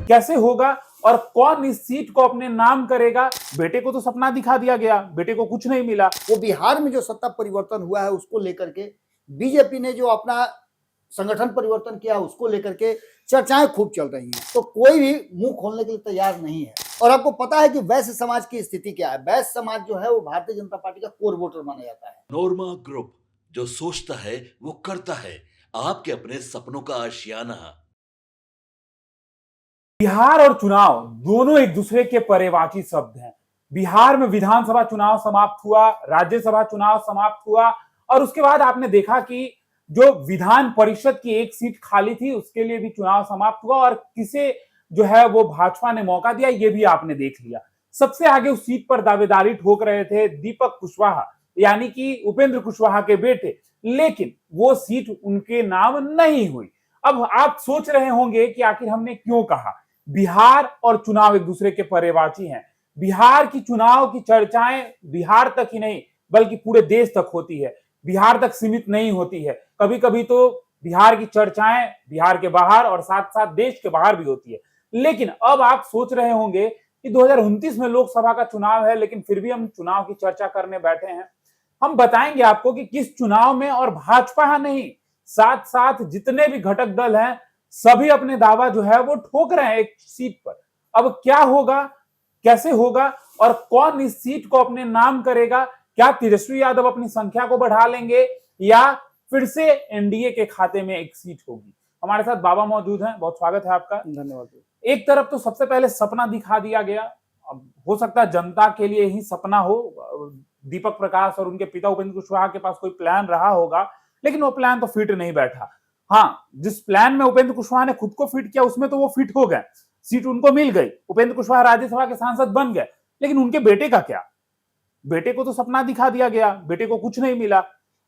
कैसे होगा और कौन इस सीट को अपने नाम करेगा। बेटे को तो सपना दिखा दिया गया, बेटे को कुछ नहीं मिला। वो बिहार में जो सत्ता परिवर्तन हुआ है उसको लेकर के बीजेपी ने जो अपना संगठन परिवर्तन किया उसको लेकर के चर्चाएं खूब चल रही हैं, तो कोई भी मुंह खोलने के लिए तैयार नहीं है। और आपको पता है कि वैश्य समाज की स्थिति क्या है। वैश्य समाज जो है वो भारतीय जनता पार्टी का कोर वोटर माना जाता है। नोरमा ग्रुप, जो सोचता है वो करता है, आपके अपने सपनों का आशियाना। बिहार और चुनाव दोनों एक दूसरे के पर्यायवाची शब्द हैं। बिहार में विधानसभा चुनाव समाप्त हुआ, राज्यसभा चुनाव समाप्त हुआ और उसके बाद आपने देखा कि जो विधान परिषद की एक सीट खाली थी उसके लिए भी चुनाव समाप्त हुआ और किसे जो है वो भाजपा ने मौका दिया ये भी आपने देख लिया। सबसे आगे उस सीट पर दावेदारी ठोक रहे थे दीपक कुशवाहा, यानी कि उपेंद्र कुशवाहा के बेटे, लेकिन वो सीट उनके नाम नहीं हुई। अब आप सोच रहे होंगे कि आखिर हमने क्यों कहा। बिहार और चुनाव एक दूसरे के पर्यायवाची हैं। बिहार की चुनाव की चर्चाएं बिहार तक ही नहीं बल्कि पूरे देश तक होती है, बिहार तक सीमित नहीं होती है। कभी कभी तो बिहार की चर्चाएं बिहार के बाहर और साथ साथ देश के बाहर भी होती है। लेकिन अब आप सोच रहे होंगे कि 2029 में लोकसभा का चुनाव है, लेकिन फिर भी हम चुनाव की चर्चा करने बैठे हैं। हम बताएंगे आपको कि किस चुनाव में, और भाजपा नहीं, साथ साथ जितने भी घटक दल हैं सभी अपने दावा जो है वो ठोक रहे हैं एक सीट पर। अब क्या होगा, कैसे होगा और कौन इस सीट को अपने नाम करेगा। क्या तेजस्वी यादव अपनी संख्या को बढ़ा लेंगे या फिर से एनडीए के खाते में एक सीट होगी। हमारे साथ बाबा मौजूद हैं, बहुत स्वागत है आपका। धन्यवाद। एक तरफ तो सबसे पहले सपना दिखा दिया गया, अब हो सकता है जनता के लिए ही सपना हो, दीपक प्रकाश और उनके पिता उपेंद्र कुशवाहा के पास कोई प्लान रहा होगा, लेकिन वो प्लान तो फिट नहीं बैठा। हाँ, जिस प्लान में उपेंद्र कुशवाहा ने खुद को फिट किया उसमें तो वो फिट हो गए, सीट उनको मिल गई, उपेंद्र कुशवाहा राज्यसभा के सांसद बन गए। लेकिन उनके बेटे का क्या? बेटे को तो सपना दिखा दिया गया, बेटे को कुछ नहीं मिला।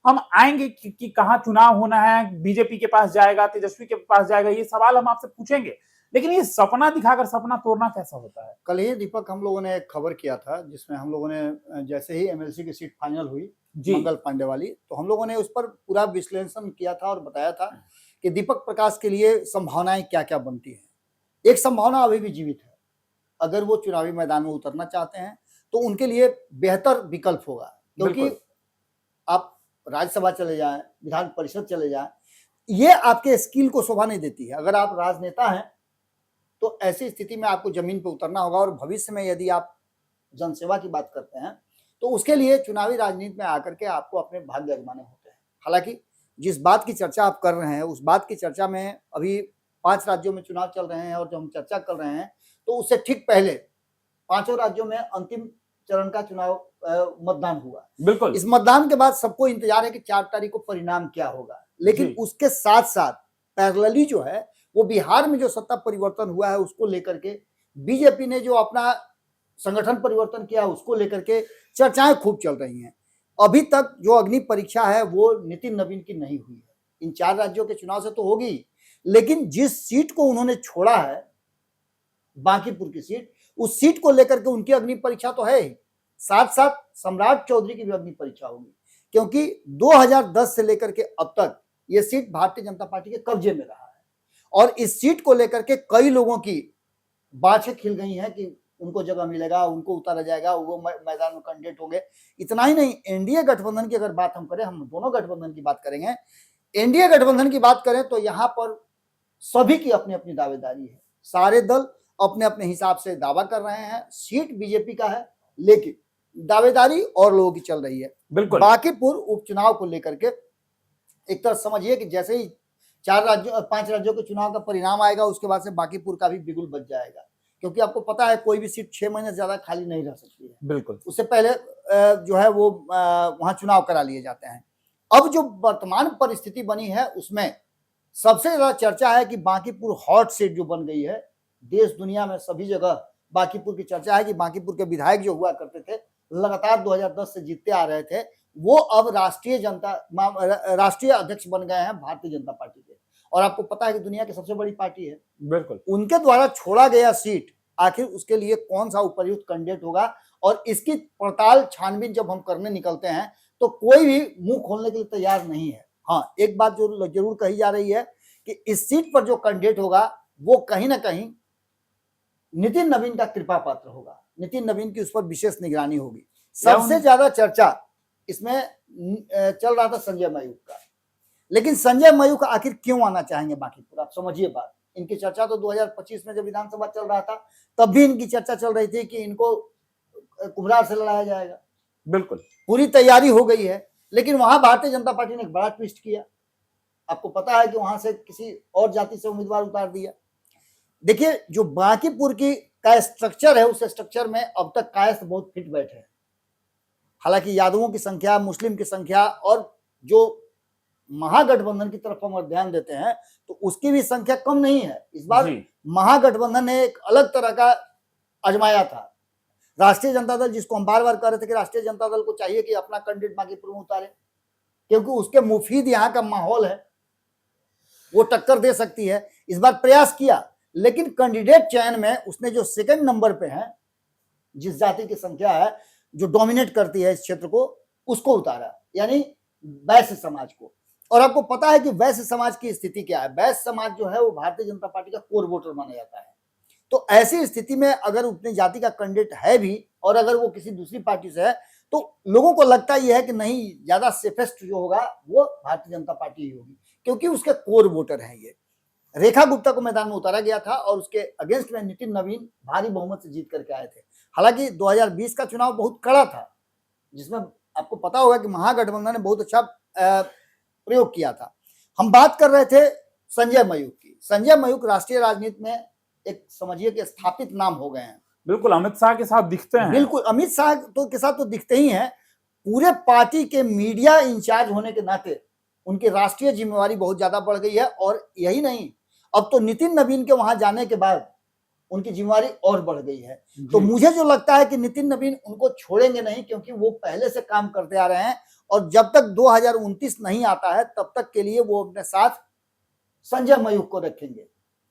हम आएंगे कि कहां चुनाव होना है, बीजेपी के पास जाएगा, तेजस्वी के पास जाएगा, ये सवाल हम आपसे पूछेंगे। लेकिन ये सपना दिखाकर सपना तोड़ना कैसा होता है? कल ही दीपक हम लोगों ने एक खबर किया था जिसमें हम लोगों ने जैसे ही एमएलसी की सीट फाइनल हुई मंगल पांडे वाली, तो हम लोगों ने उस पर पूरा विश्लेषण किया था और बताया था कि दीपक प्रकाश के लिए संभावनाएं क्या क्या बनती हैं। एक संभावना अभी भी जीवित है, अगर वो चुनावी मैदान में उतरना चाहते हैं तो उनके लिए बेहतर विकल्प होगा, क्योंकि आप राज्यसभा चले जाएं, विधान परिषद चले जाएं, ये आपके स्किल को शोभा नहीं देती है। अगर आप राजनेता हैं तो ऐसी स्थिति में आपको जमीन पर उतरना होगा और भविष्य में यदि आप जनसेवा की बात करते हैं तो उसके लिए चुनावी राजनीति में आकर के आपको अपने भाग्य आजमाने होते हैं। हालांकि जिस बात की चर्चा आप कर रहे हैं उस बात की चर्चा में अभी 5 राज्यों में चुनाव चल रहे हैं और जो हम चर्चा कर रहे हैं तो उससे ठीक पहले 5 राज्यों में अंतिम चरण का चुनाव मतदान हुआ। बिल्कुल। इस मतदान के बाद सबको इंतजार है कि 4 तारीख को परिणाम क्या होगा, लेकिन उसके साथ साथ पैरेलली जो है वो बिहार में जो सत्ता परिवर्तन हुआ है उसको लेकर के बीजेपी ने जो अपना संगठन परिवर्तन किया उसको लेकर के चर्चाएं खूब चल रही हैं। अभी तक जो अग्नि परीक्षा है वो नितिन नवीन की नहीं हुई है। इन 4 राज्यों के चुनाव से तो होगी, लेकिन जिस सीट को उन्होंने छोड़ा है, बांकीपुर की सीट, उस सीट को लेकर के उनकी अग्नि परीक्षा तो है ही, साथ साथ सम्राट चौधरी की भी अग्नि परीक्षा होगी, क्योंकि 2010 से लेकर के अब तक ये सीट भारतीय जनता पार्टी के कब्जे में रहा है और इस सीट को लेकर के कई लोगों की बातें खिल गई हैं कि उनको जगह मिलेगा, उनको उतारा जाएगा, वो मैदान में कैंडिडेट होंगे। इतना ही नहीं, एनडीए गठबंधन की अगर बात हम करें, हम दोनों गठबंधन की बात करेंगे, एनडीए गठबंधन की बात करें तो यहाँ पर सभी की अपनी अपनी दावेदारी है। सारे दल अपने अपने हिसाब से दावा कर रहे हैं, सीट बीजेपी का है, लेकिन दावेदारी और लोगों की चल रही है। बांकीपुर उपचुनाव को लेकर के एक तरह समझिए कि जैसे ही 5 राज्यों के चुनाव का परिणाम आएगा उसके बाद से बांकीपुर का भी बिगुल बच जाएगा, क्योंकि आपको पता है कोई भी सीट 6 महीने से ज्यादा खाली नहीं रह सकती है। बिल्कुल, उससे पहले जो है वो वहां चुनाव करा लिए जाते हैं। अब जो वर्तमान परिस्थिति बनी है उसमें सबसे ज्यादा चर्चा है कि बांकीपुर हॉट सीट जो बन गई है, देश दुनिया में सभी जगह बांकीपुर की चर्चा है कि बांकीपुर के विधायक जो हुआ करते थे, लगातार 2010 से जीतते आ रहे थे, वो अब राष्ट्रीय अध्यक्ष बन गए हैं भारतीय जनता पार्टी के। और आपको पता है कि दुनिया की सबसे बड़ी पार्टी है। बिल्कुल, उनके द्वारा छोड़ा गया सीट आखिर उसके लिए कौन सा उपयुक्त कैंडिडेट होगा, और इसकी पड़ताल छानबीन जब हम करने निकलते हैं तो कोई भी मुंह खोलने के लिए तैयार नहीं है। हाँ, एक बात जरूर कही जा रही है कि इस सीट पर जो कैंडिडेट होगा वो कहीं ना कहीं नितिन नवीन का कृपा पात्र होगा, नितिन नवीन की उस पर विशेष निगरानी होगी। या सबसे ज्यादा चर्चा इसमें चल रहा था संजय मयूख का, लेकिन संजय मयूख आखिर क्यों आना चाहेंगे बांकीपुर, आप समझिए बात। इनकी चर्चा तो 2025 में जब विधानसभा चल रहा था तब भी इनकी चर्चा चल रही थी कि इनको कुम्हरार से लड़ाया जाएगा, बिल्कुल पूरी तैयारी हो गई है। लेकिन वहां भारतीय जनता पार्टी ने एक बड़ा ट्विस्ट किया, आपको पता है कि वहां से किसी और जाति से उम्मीदवार उतार दिया। देखिए जो बांकीपुर की का स्ट्रक्चर है, उस स्ट्रक्चर में अब तक कायस्थ बहुत फिट बैठे हैं। हालांकि यादवों की संख्या, मुस्लिम की संख्या और जो महागठबंधन की तरफ हम ध्यान देते हैं तो उसकी भी संख्या कम नहीं है। इस बार महागठबंधन ने एक अलग तरह का आजमाया था। राष्ट्रीय जनता दल, जिसको हम बार बार कह रहे थे कि राष्ट्रीय जनता दल को चाहिए कि अपना कैंडिडेट बांकीपुर में उतारे, क्योंकि उसके मुफीद यहाँ का माहौल है, वो टक्कर दे सकती है। इस बार प्रयास किया, लेकिन कैंडिडेट चयन में उसने जो सेकंड नंबर पे है, जिस जाति की संख्या है जो डोमिनेट करती है इस क्षेत्र को, उसको उतारा, यानी वैश्य समाज को। और आपको पता है कि वैश्य समाज की स्थिति क्या है। वैश्य समाज जो है वो भारतीय जनता पार्टी का कोर वोटर माना जाता है। तो ऐसी स्थिति में अगर अपनी जाति का कैंडिडेट है भी और अगर वो किसी दूसरी पार्टी से है तो लोगों को लगता यह है कि नहीं, ज्यादा सेफेस्ट जो होगा वो भारतीय जनता पार्टी ही होगी, क्योंकि उसके कोर वोटर हैं। ये रेखा गुप्ता को मैदान में उतारा गया था और उसके अगेंस्ट में नितिन नवीन भारी बहुमत से जीत करके आए थे। हालांकि 2020 का चुनाव बहुत कड़ा था, जिसमें आपको पता होगा कि महागठबंधन ने बहुत अच्छा प्रयोग किया था। हम बात कर रहे थे संजय मयूख की। संजय मयूख राष्ट्रीय राजनीति में एक समझिए कि स्थापित नाम हो गए हैं। बिल्कुल अमित शाह के साथ दिखते हैं। बिल्कुल अमित शाह तो के साथ तो दिखते ही हैं। पूरे पार्टी के मीडिया इंचार्ज होने के नाते उनकी राष्ट्रीय जिम्मेवारी बहुत ज्यादा बढ़ गई है। और यही नहीं, अब तो नितिन नवीन के वहां जाने के बाद उनकी जिम्मेवारी और बढ़ गई है। तो मुझे जो लगता है कि नितिन नवीन उनको छोड़ेंगे नहीं, क्योंकि वो पहले से काम करते आ रहे हैं और जब तक 2029 नहीं आता है तब तक के लिए वो अपने साथ संजय मयूख को रखेंगे।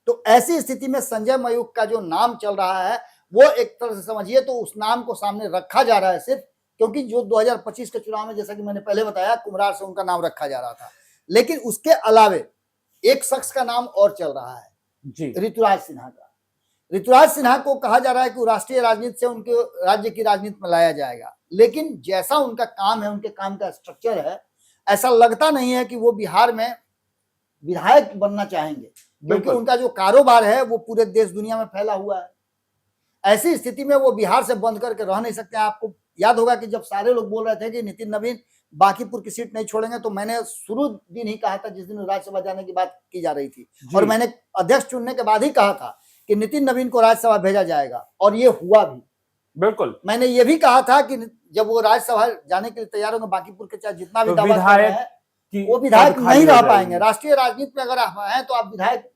तो ऐसी स्थिति में संजय मयूख का जो नाम चल रहा है वो एक तरह से समझिए तो उस नाम को सामने रखा जा रहा है सिर्फ, क्योंकि जो 2025 के चुनाव में, जैसा कि मैंने पहले बताया, कुम्हरार से उनका नाम रखा जा रहा था। लेकिन उसके अलावे एक शख्स का नाम और चल रहा है जी, ऋतुराज सिन्हा का। ऋतुराज सिन्हा को कहा जा रहा है कि वो राष्ट्रीय राजनीति से उनके राज्य की राजनीति में लाया जाएगा, लेकिन जैसा उनका काम है, उनके काम का स्ट्रक्चर है, ऐसा लगता नहीं है कि वो बिहार में विधायक बनना चाहेंगे, क्योंकि उनका जो कारोबार है वो पूरे देश दुनिया में फैला हुआ है। ऐसी स्थिति में वो बिहार से बंद करके रह नहीं सकते। आपको याद होगा कि जब सारे लोग बोल रहे थे कि नितिन नवीन बांकीपुर की सीट नहीं छोड़ेंगे, तो मैंने शुरू दिन ही कहा था, जिस दिन राज्यसभा जाने की बात की जा रही थी, और मैंने अध्यक्ष चुनने के बाद ही कहा था कि नितिन नवीन को राज्यसभा भेजा जाएगा, और ये हुआ भी। बिल्कुल मैंने ये भी कहा था कि जब वो राज्यसभा जाने के लिए तैयार होंगे, बांकीपुर के चाहे जितना भी दावा कर रहे हैं, वो विधायक नहीं रह पाएंगे। राष्ट्रीय राजनीति में अगर आप हैं तो आप विधायक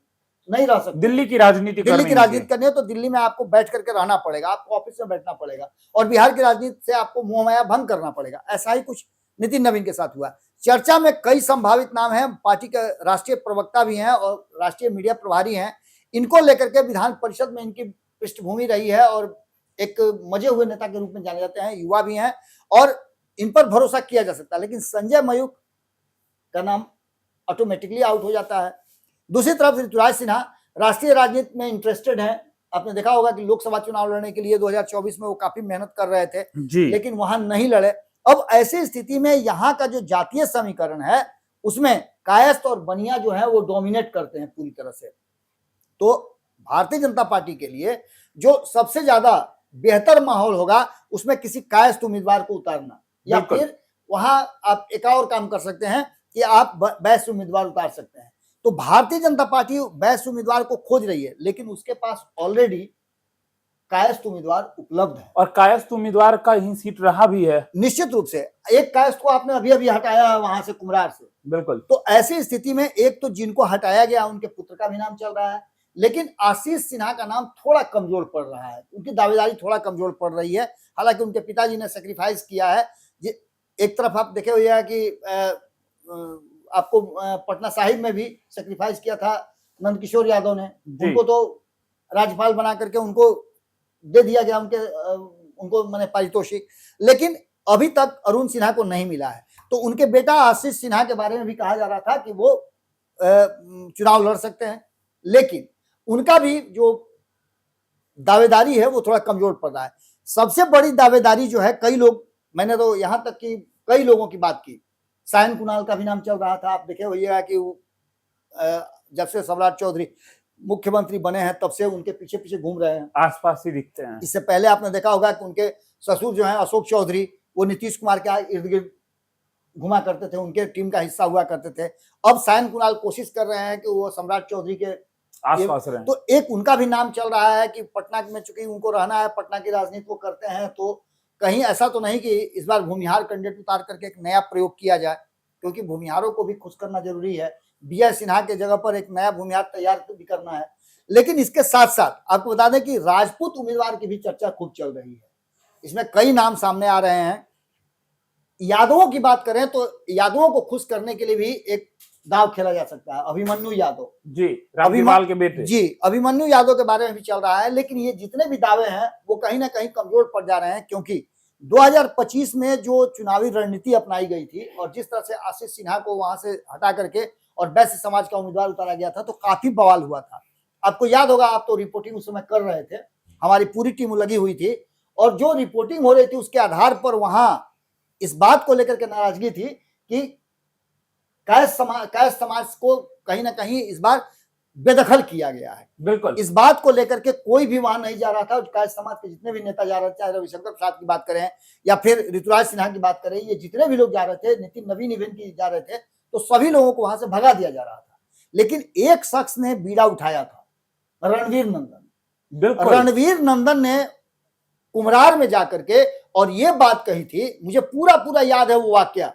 नहीं रह सकते। दिल्ली की राजनीति करनी है तो दिल्ली में आपको बैठ करके रहना पड़ेगा, आपको ऑफिस में बैठना पड़ेगा, और बिहार की राजनीति से आपको मोहमाया भंग करना पड़ेगा। ऐसा ही कुछ नितिन नवीन के साथ हुआ। चर्चा में कई संभावित नाम हैं, पार्टी के राष्ट्रीय प्रवक्ता भी हैं और राष्ट्रीय मीडिया प्रभारी हैं। इनको लेकर के विधान परिषद में इनकी पृष्ठभूमि रही है और एक मजे हुए नेता के रूप में जाने जाते हैं, युवा भी हैं और इन पर भरोसा किया जा सकता है। लेकिन संजय मयूख का नाम ऑटोमेटिकली आउट हो जाता है। दूसरी तरफ ऋतुराज सिन्हा राष्ट्रीय राजनीति में इंटरेस्टेड हैं। आपने देखा होगा कि लोकसभा चुनाव लड़ने के लिए 2024 में वो काफी मेहनत कर रहे थे, लेकिन वहां नहीं लड़े। अब ऐसी स्थिति में यहाँ का जो जातीय समीकरण है उसमें कायस्थ और बनिया जो है वो डोमिनेट करते हैं पूरी तरह से। तो भारतीय जनता पार्टी के लिए जो सबसे ज्यादा बेहतर माहौल होगा उसमें किसी कायस्थ उम्मीदवार को उतारना, या फिर वहां आप एक और काम कर सकते हैं कि आप वैश्य उम्मीदवार उतार सकते हैं। तो भारतीय जनता पार्टी वैश्य उम्मीदवार को खोज रही है, लेकिन उसके पास ऑलरेडी कायस्थ उम्मीदवार उपलब्ध है, और कायस्थ उम्मीदवार का ही सीट रहा भी है। निश्चित रूप से एक कायस्थ को आपने अभी अभी हटाया है वहां से, कुम्हरार से। बिल्कुल। तो ऐसी स्थिति में एक तो जिनको हटाया गया उनके पुत्र का भी नाम चल रहा है, लेकिन आशीष सिन्हा का नाम थोड़ा कमजोर पड़ रहा है, उनकी दावेदारी थोड़ा कमजोर पड़ रही है। हालांकि उनके पिताजी ने सेक्रीफाइस किया है। एक तरफ आप देखे हुए हैं कि आपको पटना साहिब में भी सेक्रीफाइस किया था नंदकिशोर यादव ने, उनको तो राज्यपाल बना करके उनको दे दिया गया, उनको मैंने पारितोषिक, लेकिन अभी तक अरुण सिन्हा को नहीं मिला है। तो उनके बेटा आशीष सिन्हा के बारे में भी कहा जा रहा था कि वो चुनाव लड़ सकते हैं, लेकिन उनका भी जो दावेदारी है वो थोड़ा कमजोर पड़ रहा है। सबसे बड़ी दावेदारी जो है, कई लोग, मैंने तो यहां तक कि कई लोगों की बात की, सायन कुणाल का भी नाम चल रहा था। आप देखे होइएगा कि जब से सम्राट चौधरी मुख्यमंत्री बने हैं तब से उनके पीछे पीछे घूम रहे हैं, आसपास ही दिखते हैं। इससे पहले आपने देखा होगा कि उनके ससुर जो हैं अशोक चौधरी, वो नीतीश कुमार के इर्द गिर्द घुमा करते थे, उनके टीम का हिस्सा हुआ करते थे। अब सायन कुणाल कोशिश कर रहे हैं कि वो सम्राट चौधरी के आसपास रहे। तो एक उनका भी नाम चल रहा है कि पटना में चूंकि उनको रहना है, पटना की राजनीति वो करते हैं, तो कहीं ऐसा तो नहीं कि इस बार भूमिहार कैंडिडेट उतार करके एक नया प्रयोग किया जाए, क्योंकि भूमिहारों को भी खुश करना जरूरी है। बीएल सिन्हा के जगह पर एक नया भूमिहार तैयार भी करना है। लेकिन इसके साथ साथ आपको बता दें कि राजपूत उम्मीदवार की भी चर्चा खूब चल रही है। इसमें कई नाम सामने आ रहे हैं। यादवों की बात करें तो यादवों को खुश करने के लिए भी एक दाव खेला जा सकता है। अभिमन्यु यादव जी, रामजीवाल के बेटे जी, अभिमन्यु यादव के बारे में भी चल रहा है। लेकिन ये जितने भी दावे हैं वो कहीं ना कहीं कमजोर पड़ जा रहे हैं, क्योंकि 2025 में जो चुनावी रणनीति अपनाई गई थी और जिस तरह से आशीष सिन्हा को वहां से हटा करके और वैश्य समाज का उम्मीदवार उतारा गया था, तो काफी बवाल हुआ था। आपको याद होगा, आप तो रिपोर्टिंग उस समय कर रहे थे, हमारी पूरी टीम लगी हुई थी, और जो रिपोर्टिंग हो रही थी उसके आधार पर वहां इस बात को लेकर के नाराजगी थी कि कैश समाज को कहीं ना कहीं इस बार बेदखल किया गया है। बिल्कुल, इस बात को लेकर के कोई भी वहां नहीं जा रहा था। कैश समाज के जितने भी नेता जा रहे थे, चाहे रविशंकर प्रसाद की बात करें या फिर ऋतुराज सिन्हा की बात करें, ये जितने भी लोग जा रहे थे, नितिन नवीन इवेंट की जा रहे थे, तो सभी लोगों को वहां से भगा दिया जा रहा था। लेकिन एक शख्स ने बीड़ा उठाया था, रणवीर नंदन। बिल्कुल, रणवीर नंदन ने कुम्हरार में जाकर के और ये बात कही थी, मुझे पूरा याद है वो वाकया।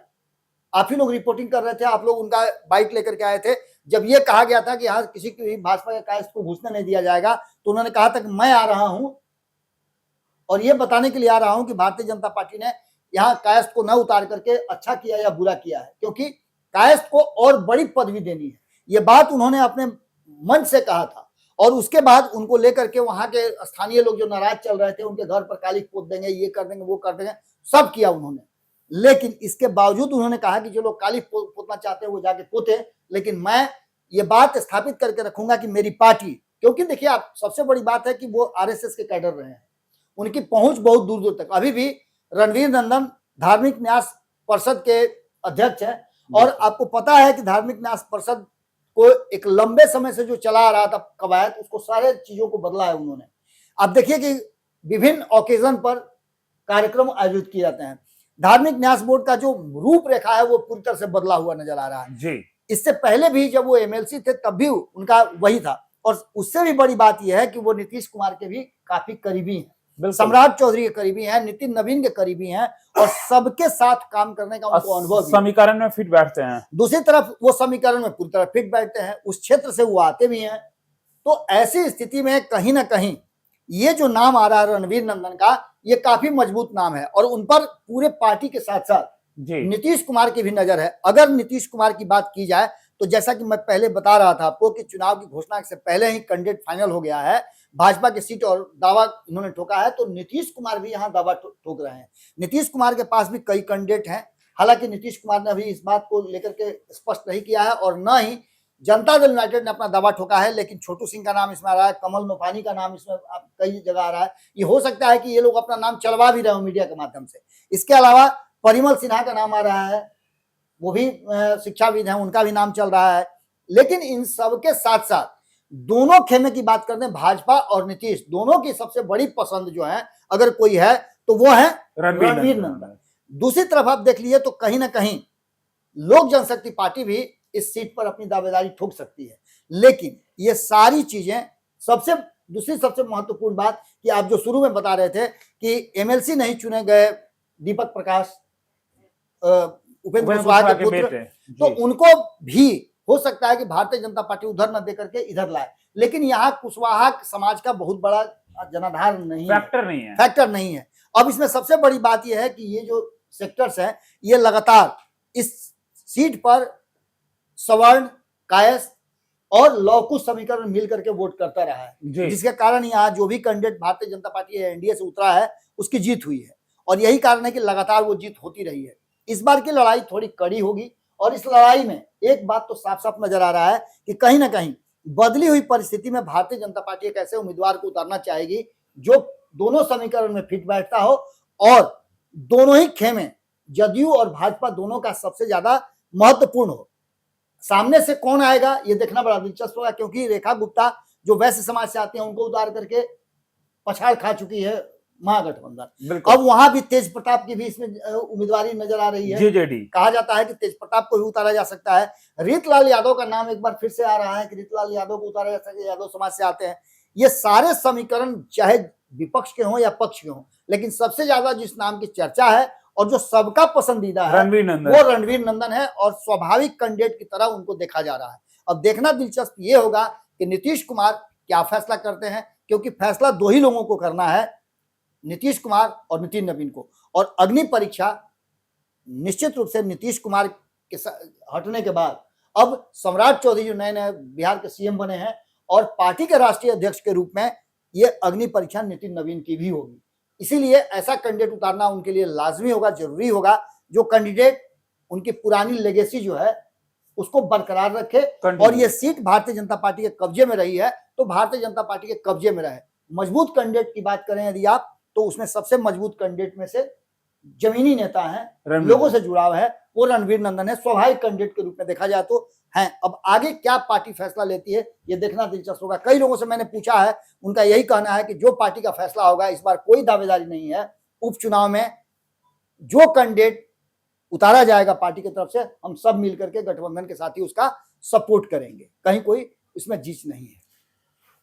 आप ही लोग रिपोर्टिंग कर रहे थे, आप लोग उनका बाइक लेकर के आए थे, जब ये कहा गया था कि यहाँ किसी की भी भाजपा के कायस्थ को घुसने नहीं दिया जाएगा, तो उन्होंने कहा था कि मैं आ रहा हूं और ये बताने के लिए आ रहा हूं कि भारतीय जनता पार्टी ने यहाँ कायस्थ को न उतार करके अच्छा किया या बुरा किया है, क्योंकि कायस्थ को और बड़ी पदवी देनी है। ये बात उन्होंने अपने मन से कहा था, और उसके बाद उनको लेकर के वहां के स्थानीय लोग जो नाराज चल रहे थे, उनके घर पर काली पोत देंगे, ये कर देंगे, वो कर देंगे, सब किया उन्होंने। लेकिन इसके बावजूद उन्होंने कहा कि जो लोग काली पोतना चाहते हैं वो जाके पोते, लेकिन मैं ये बात स्थापित करके रखूंगा कि मेरी पार्टी, क्योंकि देखिए आप, सबसे बड़ी बात है कि वो आरएसएस के कैडर रहे हैं, उनकी पहुंच बहुत दूर दूर तक। अभी भी रणवीर नंदन धार्मिक न्यास परिषद के अध्यक्ष हैं, और आपको पता है कि धार्मिक न्यास परिषद को एक लंबे समय से जो चला आ रहा था कवायद, उसको सारे चीजों को बदला है उन्होंने। आप देखिए कि विभिन्न ओकेजन पर कार्यक्रम आयोजित किए जाते हैं। धार्मिक न्यास बोर्ड का जो रूपरेखा है वो पूरी तरह से बदला हुआ नजर आ रहा है जी। इससे पहले भी जब वो एमएलसी थे तब भी उनका वही था, और उससे भी बड़ी बात यह है कि वो नीतीश कुमार के भी काफी करीबी हैं, सम्राट चौधरी के करीबी हैं, नितिन नवीन के करीबी हैं, और सबके साथ काम करने का उनको अनुभव, समीकरण में फिट बैठते हैं। दूसरी तरफ वो समीकरण में पूरी तरह फिट बैठते हैं, उस क्षेत्र से वो आते भी हैं। तो ऐसी स्थिति में कहीं ना कहीं ये जो नाम आ रहा है रणवीर नंदन का, ये काफी मजबूत नाम है, और उन पर पूरे पार्टी के साथ साथ नीतीश कुमार की भी नजर है। अगर नीतीश कुमार की बात की जाए तो जैसा कि मैं पहले बता रहा था आपको कि चुनाव की घोषणा से पहले ही कैंडिडेट फाइनल हो गया है, भाजपा की सीट और दावा इन्होंने ठोका है, तो नीतीश कुमार भी यहाँ दावा ठोक रहे हैं। नीतीश कुमार के पास भी कई कैंडिडेट हैं, हालांकि नीतीश कुमार ने अभी इस बात को लेकर के स्पष्ट नहीं किया है, और न ही जनता दल यूनाइटेड ने अपना दावा ठोका है। लेकिन छोटू सिंह का नाम इसमें आ रहा है, कमल नोफानी का नाम इसमें कई जगह आ रहा है। ये हो सकता है कि ये लोग अपना नाम चलवा भी रहे हो मीडिया के माध्यम से। इसके अलावा परिमल सिन्हा का नाम आ रहा है, वो भी शिक्षाविद हैं, उनका भी नाम चल रहा है। लेकिन इन सब के साथ साथ दोनों खेमे की बात करते हैं, भाजपा और नीतीश दोनों की सबसे बड़ी पसंद जो है अगर कोई है तो वो है रणवीर नंदन। दूसरी तरफ आप देख लीजिए तो कहीं ना कहीं लोक जनशक्ति पार्टी भी इस सीट पर अपनी दावेदारी ठोक सकती है। लेकिन ये सारी चीजें, दूसरी सबसे महत्वपूर्ण बात कि आप जो शुरू में बता रहे थे कि एमएलसी नहीं चुने गए दीपक प्रकाश उपेंद्र कुशवाहा के पुत्र, तो उनको भी हो सकता है कि भारतीय जनता पार्टी उधर न देकर के इधर लाए। लेकिन यहाँ कुशवाहा समाज का बहुत बड़ा जनाधार नहीं, फैक्टर नहीं है। अब इसमें सबसे बड़ी बात यह है कि ये जो सेक्टर्स हैं ये लगातार इस सीट पर सवर्ण, कायस्थ और लौकुश समीकरण मिल करके वोट करता रहा है, जिसके कारण यहाँ जो भी candidate Bharatiya Janata party NDA से उतरा है उसकी जीत हुई है, और यही कारण है कि लगातार वो जीत होती रही है। इस बार की लड़ाई थोड़ी कड़ी होगी, और इस लड़ाई में एक बात तो साफ साफ नजर आ रहा है कि कहीं ना कहीं बदली हुई परिस्थिति में भारतीय जनता पार्टी एक ऐसे उम्मीदवार को उतारना चाहेगी जो दोनों समीकरण में फिट बैठता हो और दोनों ही खेमे जदयू और भाजपा दोनों का सबसे ज्यादा महत्वपूर्ण हो। सामने से कौन आएगा ये देखना बड़ा दिलचस्प होगा, क्योंकि रेखा गुप्ता जो वैश्य समाज से आते हैं उनको उतार करके पछाड़ खा चुकी है महागठबंधन। अब वहां भी तेज प्रताप की भी इसमें उम्मीदवारी नजर आ रही है। जेजेडी कहा जाता है कि तेज प्रताप को भी उतारा जा सकता है। रीतलाल यादव का नाम एक बार फिर से आ रहा है कि रीतलाल यादव को उतारा जा सकता है, यादव समाज से आते हैं। ये सारे समीकरण चाहे विपक्ष के हों या पक्ष के हों, लेकिन सबसे ज्यादा जिस नाम की चर्चा है और जो सबका पसंदीदा है वो रणवीर नंदन है और स्वाभाविक कैंडिडेट की तरह उनको देखा जा रहा है। अब देखना दिलचस्प ये होगा कि नीतीश कुमार क्या फैसला करते हैं, क्योंकि फैसला दो ही लोगों को करना है, नीतीश कुमार और नितिन नवीन को। और अग्नि परीक्षा निश्चित रूप से नीतीश कुमार के हटने के बाद अब सम्राट चौधरी जो नए नए बिहार के सीएम बने हैं और पार्टी के राष्ट्रीय अध्यक्ष के रूप में ये अग्नि परीक्षा नितिन नवीन की भी होगी। इसीलिए ऐसा कैंडिडेट उतारना उनके लिए लाजमी होगा, जरूरी होगा, जो कैंडिडेट उनकी पुरानी लेगेसी जो है उसको बरकरार रखे और ये सीट भारतीय जनता पार्टी के कब्जे में रही है तो भारतीय जनता पार्टी के कब्जे में रहे। मजबूत कैंडिडेट की बात करें यदि आप, तो उसमें सबसे मजबूत कैंडिडेट में से जमीनी नेता है, लोगों से जुड़ाव है, वो रणवीर नंदन है, स्वाभाविक कैंडिडेट के रूप में देखा जाए तो है। अब आगे क्या पार्टी फैसला लेती है ये देखना दिलचस्प होगा। कई लोगों से मैंने पूछा है, उनका यही कहना है कि जो पार्टी का फैसला होगा, इस बार कोई दावेदारी नहीं है, उपचुनाव में जो कैंडिडेट उतारा जाएगा पार्टी की तरफ से हम सब मिलकर के गठबंधन के साथ ही उसका सपोर्ट करेंगे, कहीं कोई इसमें जीत नहीं है।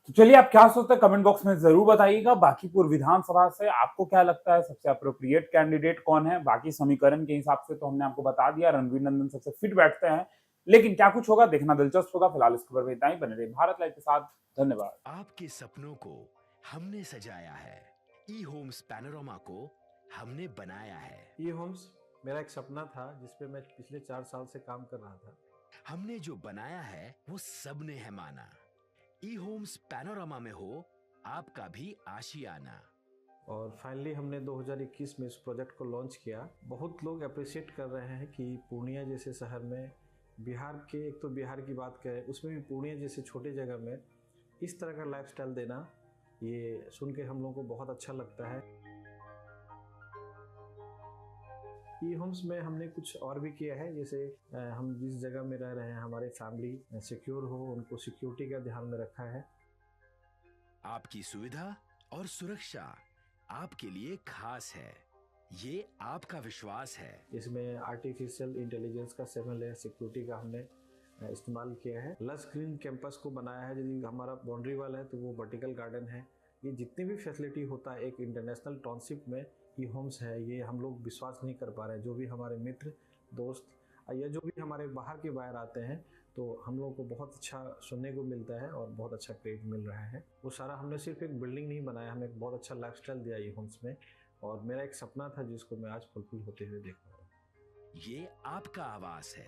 तो चलिए आप क्या सोचते हैं कमेंट बॉक्स में जरूर बताइएगा। बांकीपुर विधानसभा से आपको क्या लगता है सबसे अप्रोप्रिएट कैंडिडेट कौन है? बाकी समीकरण के हिसाब से तो हमने आपको बता दिया, रणवीर नंदन सबसे फिट बैठते हैं, लेकिन क्या कुछ होगा देखना दिलचस्प होगा। फिलहाल इस खबर में इतना ही, बने रहिए भारत लाइव के साथ। धन्यवाद। आपके सपनों को हमने सजाया है, ई होम्स पैनोरामा को हमने बनाया है। ई होम्स मेरा एक सपना था जिसपे मैं पिछले 4 साल से काम कर रहा था। हमने जो बनाया है वो सबने है माना। ई होम्स पैनोरामा में हो आपका भी आशियाना। और फाइनली हमने 2021 में इस प्रोजेक्ट को लॉन्च किया। बहुत लोग अप्रिशिएट कर रहे हैं कि पूर्णिया जैसे शहर में, बिहार के, एक तो बिहार की बात करें उसमें भी पूर्णिया जैसे छोटे जगह में इस तरह का लाइफस्टाइल देना, ये सुन के हम लोगों को बहुत अच्छा लगता है। ई होम्स में हमने कुछ और भी किया है, जैसे हम जिस जगह में रह रहे हैं हमारे फैमिली सिक्योर हो, उनको सिक्योरिटी का ध्यान में रखा है। आपकी सुविधा और सुरक्षा आपके लिए खास है, ये आपका विश्वास है। इसमें आर्टिफिशियल इंटेलिजेंस का 7 लेयर सिक्योरिटी का हमने इस्तेमाल किया है। लस ग्रीन कैंपस को बनाया है, यदि हमारा बाउंड्री वाल है तो वो वर्टिकल गार्डन है। ये जितनी भी फैसिलिटी होता है एक इंटरनेशनल टाउनशिप में ई होम्स है, ये हम लोग विश्वास नहीं कर पा रहे हैं। जो भी हमारे मित्र दोस्त या जो भी हमारे बाहर के बाहर आते हैं तो हम लोग को बहुत अच्छा सुनने को मिलता है और बहुत अच्छा क्रेडिट मिल रहा है। वो सारा हमने सिर्फ एक बिल्डिंग नहीं बनाया, हमें एक बहुत अच्छा लाइफस्टाइल दिया ई होम्स में, और मेरा एक सपना था जिसको मैं आज फुलफिल होते हुए देख रहा हूँ। ये आपका आवास है।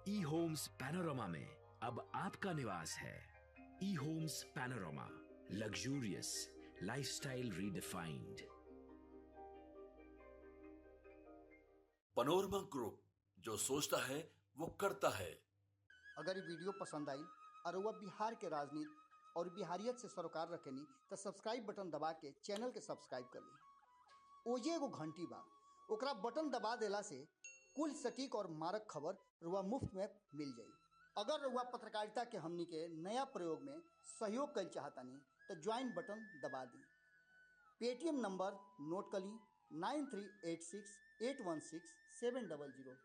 ई होम्स पैनोरामा में अब आपका निवास है। E Homes Panorama, luxurious lifestyle redefined. Panorama Group, जो सोचता है वो करता है। अगर ये वीडियो पसंद आई और वह बिहार के राजनीति और बिहारियत से सरोकार रखेनी तो सब्सक्राइब बटन दबा के चैनल के सब्सक्राइब कर ली। ओजे एगो घंटी बा, ओकरा बटन दबा देला से कुल सटीक और मारक खबर रुआ मुफ्त में मिल जाई। अगर रुआ पत्रकारिता के हमनी के नया प्रयोग में सहयोग कर चाहतानी तो ज्वाइन बटन दबा दी। पेटीएम नंबर नोट कर ली 9386816700।